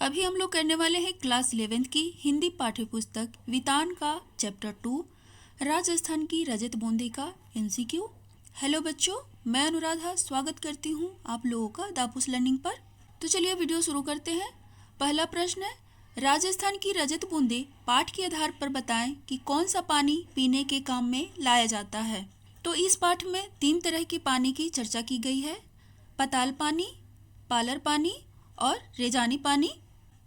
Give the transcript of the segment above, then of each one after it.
अभी हम लोग करने वाले हैं क्लास 11th की हिंदी पाठ्य पुस्तक वितान का चैप्टर 2 राजस्थान की रजत बूंदी का एमसीक्यू। हेलो बच्चों, मैं अनुराधा स्वागत करती हूँ आप लोगों का दापूस लर्निंग पर। तो चलिए वीडियो शुरू करते हैं। पहला प्रश्न है, राजस्थान की रजत बूंदी पाठ के आधार पर बताएं कि कौन सा पानी पीने के काम में लाया जाता है। तो इस पाठ में 3 तरह के पानी की चर्चा की गई है, पताल पानी, पालर पानी और रेजानी पानी।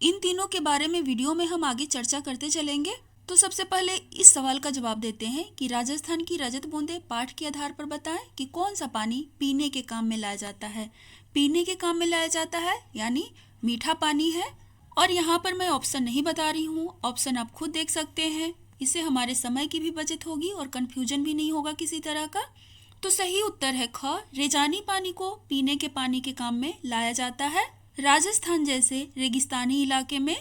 इन तीनों के बारे में वीडियो में हम आगे चर्चा करते चलेंगे। तो सबसे पहले इस सवाल का जवाब देते हैं कि राजस्थान की रजत बूंदे पाठ के आधार पर बताएं कि कौन सा पानी पीने के काम में लाया जाता है। पीने के काम में लाया जाता है यानी मीठा पानी है। और यहाँ पर मैं ऑप्शन नहीं बता रही हूँ, ऑप्शन आप खुद देख सकते हैं। इससे हमारे समय की भी बचत होगी और कंफ्यूजन भी नहीं होगा किसी तरह का। तो सही उत्तर है ख, रेजानी पानी को पीने के पानी के काम में लाया जाता है राजस्थान जैसे रेगिस्तानी इलाके में।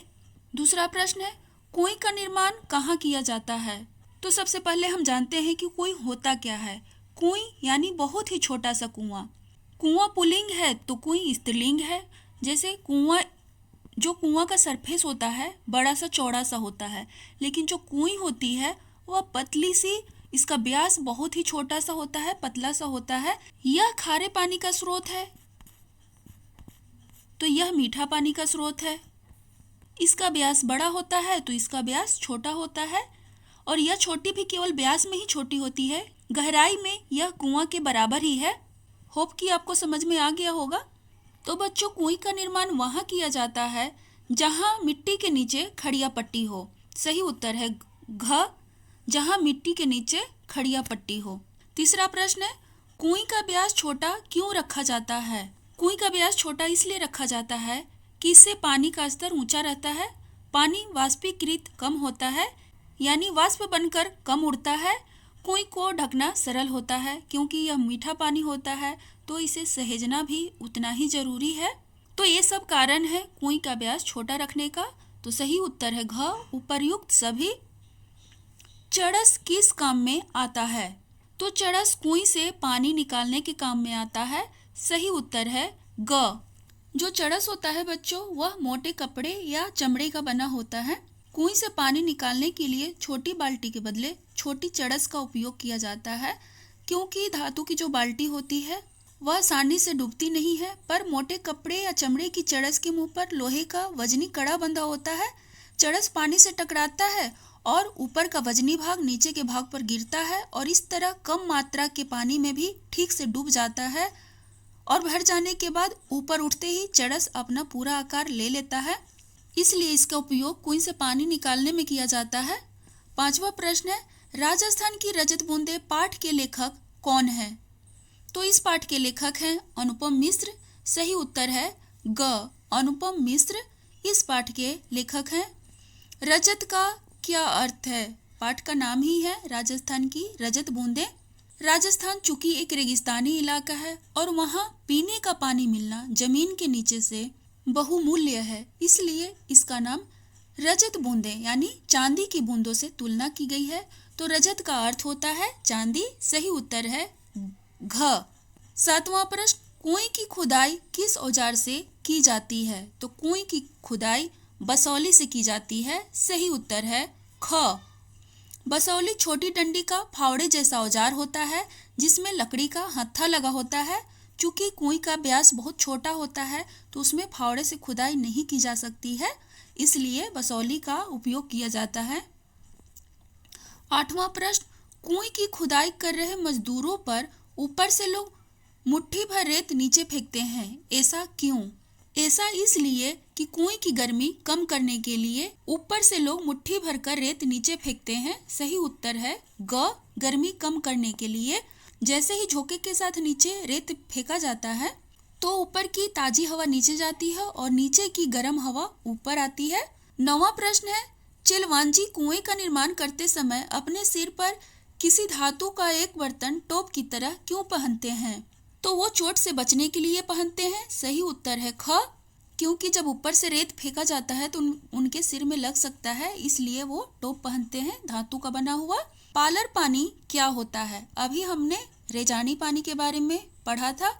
दूसरा प्रश्न है, कुएं का निर्माण कहाँ किया जाता है। तो सबसे पहले हम जानते हैं कि कुएं होता क्या है। कुएं यानी बहुत ही छोटा सा कुआं। कुआं पुल्लिंग है तो कुएं स्त्रीलिंग है। जैसे कुआं का सरफेस होता है बड़ा सा चौड़ा सा होता है, लेकिन जो कुएं होती है वह पतली सी, इसका व्यास बहुत ही छोटा सा होता है, पतला सा होता है। यह खारे पानी का स्रोत है तो यह मीठा पानी का स्रोत है। इसका व्यास बड़ा होता है तो इसका व्यास छोटा होता है, और यह छोटी भी केवल व्यास में ही छोटी होती है, गहराई में यह कुआं के बराबर ही है। होप कि आपको समझ में आ गया होगा। तो बच्चों, कुएं का निर्माण वहाँ किया जाता है जहाँ मिट्टी के नीचे खड़िया पट्टी हो। सही उत्तर है घ, जहाँ मिट्टी के नीचे खड़िया पट्टी हो। तीसरा प्रश्न है, कुएं का व्यास छोटा क्यों रखा जाता है। कुएं का व्यास छोटा इसलिए रखा जाता है कि इससे पानी का स्तर ऊंचा रहता है, पानी वाष्पीकृत कम होता है यानी वाष्प बनकर कम उड़ता है। कुएं को ढकना सरल होता है क्योंकि यह मीठा पानी होता है तो इसे सहेजना भी उतना ही जरूरी है। तो ये सब कारण है कुएं का व्यास छोटा रखने का। तो सही उत्तर है घ, उपर्युक्त सभी। चड़स किस काम में आता है। तो चड़स कुएं से पानी निकालने के काम में आता है। सही उत्तर है ग। जो चड़स होता है बच्चों, वह मोटे कपड़े या चमड़े का बना होता है। कुएं से पानी निकालने के लिए छोटी बाल्टी के बदले छोटी चड़स का उपयोग किया जाता है, क्योंकि धातु की जो बाल्टी होती है वह आसानी से डूबती नहीं है, पर मोटे कपड़े या चमड़े की चड़स के मुंह पर लोहे का वजनी कड़ा बंधा होता है। चड़स पानी से टकराता है और ऊपर का वजनी भाग नीचे के भाग पर गिरता है, और इस तरह कम मात्रा के पानी में भी ठीक से डूब जाता है, और भर जाने के बाद ऊपर उठते ही चड़स अपना पूरा आकार ले लेता है। इसलिए इसका उपयोग कुएं से पानी निकालने में किया जाता है। पांचवा प्रश्न है, राजस्थान की रजत बूंदे पाठ के लेखक कौन है। तो इस पाठ के लेखक हैं अनुपम मिश्र। सही उत्तर है ग, अनुपम मिश्र इस पाठ के लेखक हैं। रजत का क्या अर्थ है। पाठ का नाम ही है राजस्थान की रजत बूंदे। राजस्थान चूंकि एक रेगिस्तानी इलाका है और वहाँ पीने का पानी मिलना जमीन के नीचे से बहुमूल्य है, इसलिए इसका नाम रजत बूंदे यानी चांदी की बूंदों से तुलना की गई है। तो रजत का अर्थ होता है चांदी। सही उत्तर है घ। सातवां प्रश्न, कुएं की खुदाई किस औजार से की जाती है। तो कुएं की खुदाई बसौली से की जाती है। सही उत्तर है ख। बसौली छोटी डंडी का फावड़े जैसा औजार होता है जिसमें लकड़ी का हत्था लगा होता है। चूंकि कुएं का व्यास बहुत छोटा होता है तो उसमें फावड़े से खुदाई नहीं की जा सकती है, इसलिए बसौली का उपयोग किया जाता है। आठवां प्रश्न, कुएं की खुदाई कर रहे मजदूरों पर ऊपर से लोग मुट्ठी भर रेत नीचे फेंकते हैं, ऐसा क्यों। ऐसा इसलिए कि कुएं की गर्मी कम करने के लिए ऊपर से लोग मुट्ठी भर कर रेत नीचे फेंकते हैं। सही उत्तर है ग, गर्मी कम करने के लिए। जैसे ही झोंके के साथ नीचे रेत फेंका जाता है तो ऊपर की ताजी हवा नीचे जाती है और नीचे की गर्म हवा ऊपर आती है। नौवां प्रश्न है, चिलवांजी कुएं का निर्माण करते समय अपने सिर पर किसी धातु का एक बर्तन टोप की तरह क्यों पहनते हैं। तो वो चोट से बचने के लिए पहनते हैं। सही उत्तर है ख, क्योंकि जब ऊपर से रेत फेंका जाता है तो उनके सिर में लग सकता है, इसलिए वो टोप पहनते हैं धातु का बना हुआ। पालर पानी क्या होता है। अभी हमने रेजानी पानी के बारे में पढ़ा था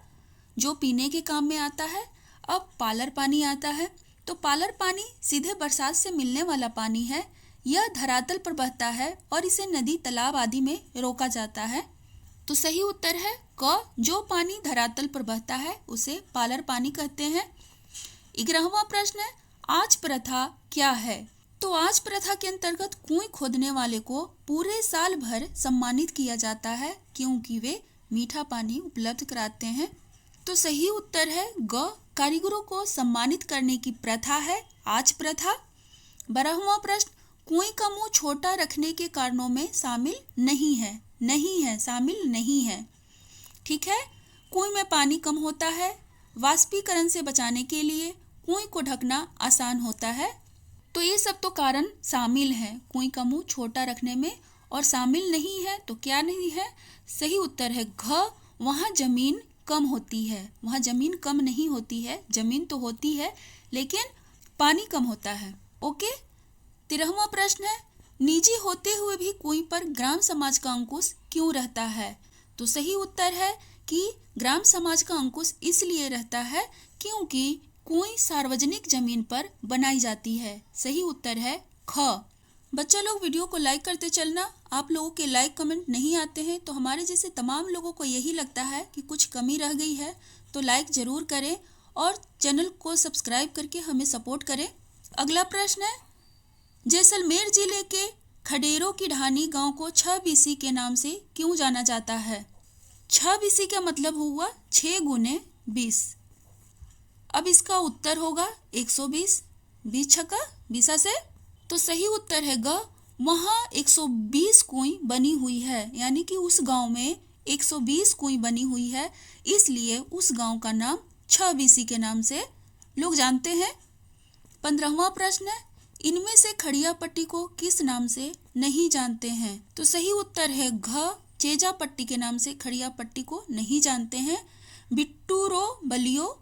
जो पीने के काम में आता है। अब पालर पानी आता है। तो पालर पानी सीधे बरसात से मिलने वाला पानी है। यह धरातल पर बहता है और इसे नदी, तालाब आदि में रोका जाता है। तो सही उत्तर है क। जो पानी धरातल पर बहता है उसे पालर पानी कहते हैं। 11वां प्रश्न है, आज प्रथा क्या है? तो आज प्रथा के अंतर्गत कुएं खोदने वाले को पूरे साल भर सम्मानित किया जाता है, क्योंकि वे मीठा पानी उपलब्ध कराते हैं। तो सही उत्तर है ग। कारीगरों को सम्मानित करने की प्रथा है आज प्रथा। 12वां प्रश्न, कुएं का मुंह छोटा रखने के कारणों में शामिल नहीं है। नहीं है, शामिल नहीं है। ठीक है। कुएं में पानी कम होता है। वाष्पीकरण से बचाने के लिए कुएं को ढकना आसान होता है। तो ये सब तो कारण शामिल हैं कुएं का मुंह छोटा रखने में, और शामिल नहीं है तो क्या नहीं है? सही उत्तर है घ। वहाँ जमीन कम होती है। वहाँ जमीन कम नहीं होती है, जमीन तो होती है लेकिन पानी कम होता है। ओके। 13वां प्रश्न है, निजी होते हुए भी कुएं पर ग्राम समाज का अंकुश क्यों रहता है? तो सही उत्तर है कि ग्राम समाज का अंकुश इसलिए रहता है क्योंकि कुएं सार्वजनिक जमीन पर बनाई जाती है। सही उत्तर है ख। बच्चा लोग वीडियो को लाइक करते चलना। आप लोगों के लाइक कमेंट नहीं आते हैं तो हमारे जैसे तमाम लोगों को यही लगता है कि कुछ कमी रह गई है, तो लाइक जरूर करें और चैनल को सब्सक्राइब करके हमें सपोर्ट करें। अगला प्रश्न है, जैसलमेर जिले के खडेरों की ढानी गांव को 6 BC के नाम से क्यों जाना जाता है? 6 BC का मतलब हुआ 6 गुने 20। अब इसका उत्तर होगा 120। 20 छक्का 20 से। तो सही उत्तर है ग। वहाँ 120 कुएं बनी हुई है, यानी कि उस गांव में 120 कुएं बनी हुई है, इसलिए उस गांव का नाम 6 BC के नाम से लोग जानते हैं। 15वां प्रश्न है, इनमें से खड़िया पट्टी को किस नाम से नहीं जानते हैं? तो सही उत्तर है घ। चेजा पट्टी के नाम से खड़िया पट्टी को नहीं जानते हैं। बिट्टू रो, बलियो,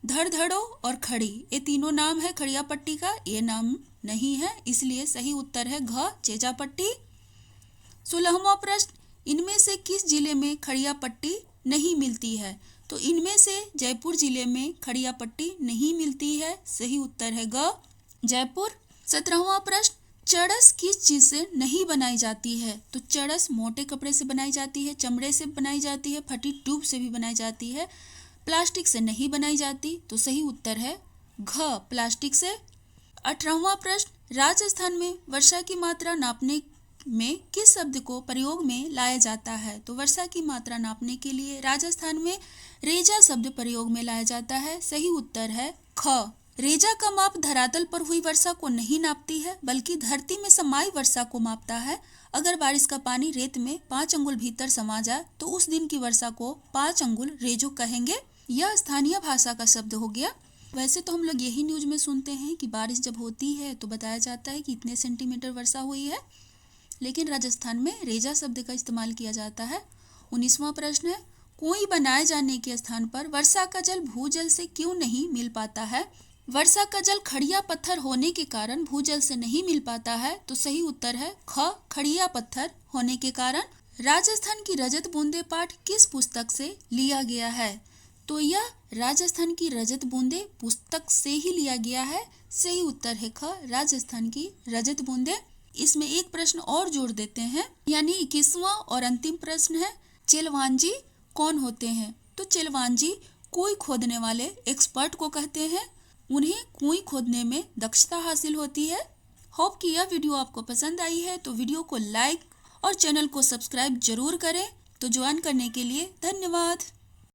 धड़धड़ो और खड़ी, ये तीनों नाम है खड़िया पट्टी का, ये नाम नहीं है, इसलिए सही उत्तर है घ। चेजा पट्टी। 16वां प्रश्न, इनमें से किस जिले में खड़िया पट्टी नहीं मिलती है? तो इनमें से जयपुर जिले में खड़िया पट्टी नहीं मिलती है। सही उत्तर है ग। जयपुर। 17वां प्रश्न, चरस किस चीज से नहीं बनाई जाती है? तो चरस मोटे कपड़े से बनाई जाती है, चमड़े से बनाई जाती है, फटी ट्यूब से भी बनाई जाती है, प्लास्टिक से नहीं बनाई जाती। तो सही उत्तर है घ। प्लास्टिक से। 18वां प्रश्न, राजस्थान में वर्षा की मात्रा नापने में किस शब्द को प्रयोग में लाया जाता है? तो वर्षा की मात्रा नापने के लिए राजस्थान में रेजा शब्द प्रयोग में लाया जाता है। सही उत्तर है ख। रेजा का माप धरातल पर हुई वर्षा को नहीं नापती है, बल्कि धरती में समाई वर्षा को मापता है। अगर बारिश का पानी रेत में 5 अंगुल भीतर समा जाए तो उस दिन की वर्षा को 5 अंगुल रेजो कहेंगे। यह स्थानीय भाषा का शब्द हो गया। वैसे तो हम लोग यही न्यूज में सुनते हैं कि बारिश जब होती है तो बताया जाता है कि इतने सेंटीमीटर वर्षा हुई है, लेकिन राजस्थान में रेजा शब्द का इस्तेमाल किया जाता है। 19वां प्रश्न है, कुएं बनाए जाने के स्थान पर वर्षा का जल भूजल से क्यों नहीं मिल पाता है? वर्षा का जल खड़िया पत्थर होने के कारण भूजल से नहीं मिल पाता है। तो सही उत्तर है ख। खड़िया पत्थर होने के कारण। राजस्थान की रजत बूंदे पाठ किस पुस्तक से लिया गया है? तो यह राजस्थान की रजत बूंदे पुस्तक से ही लिया गया है। सही उत्तर है ख। राजस्थान की रजत बूंदे। इसमें एक प्रश्न और जोड़ देते हैं, यानी 21वां और अंतिम प्रश्न है, चेलवांजी कौन होते हैं? तो चेलवांजी कुएं खोदने वाले एक्सपर्ट को कहते हैं। उन्हें कुएं खोदने में दक्षता हासिल होती है। होप कि यह वीडियो आपको पसंद आई है, तो वीडियो को लाइक और चैनल को सब्सक्राइब जरूर करें। तो ज्वाइन करने के लिए धन्यवाद।